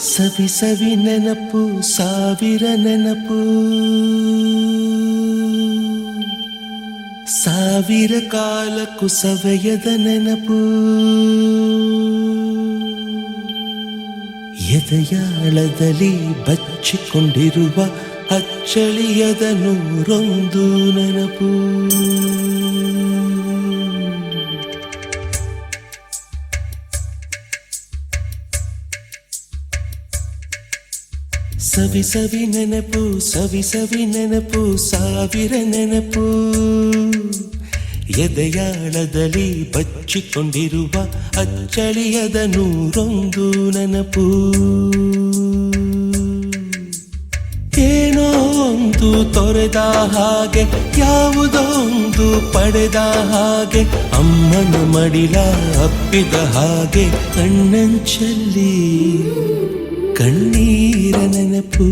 ಸವಿ ಸವಿ ನೆನಪು ಸಾವಿರ ನೆನಪು ಸಾವಿರ ಕಾಲಕ್ಕೂ ಸವೆಯದ ನೆನಪು ಎದೆಯಾಳದಲ್ಲಿ ಬಚ್ಚಿಕೊಂಡಿರುವ ಅಚ್ಚಳಿಯದ ನೂರೊಂದು ನೆನಪು ಸವಿ ಸವಿ ನೆನಪು ಸವಿ ಸವಿ ನೆನಪು ಸಾವಿರ ನೆನಪು ಎದೆಯಾಳದಲ್ಲಿ ಬಚ್ಚಿಕೊಂಡಿರುವ ಅಚ್ಚಳಿಯದ ನೂರೊಂದು ನೆನಪು ಏನೋ ಒಂದು ತೊರೆದ ಹಾಗೆ ಯಾವುದೋ ಒಂದು ಪಡೆದ ಹಾಗೆ ಅಮ್ಮನ ಮಡಿಲ ಅಪ್ಪಿದ ಹಾಗೆ ಕಣ್ಣಂಚಲ್ಲಿ ಕಣ್ಣೀರ ನೆನಪು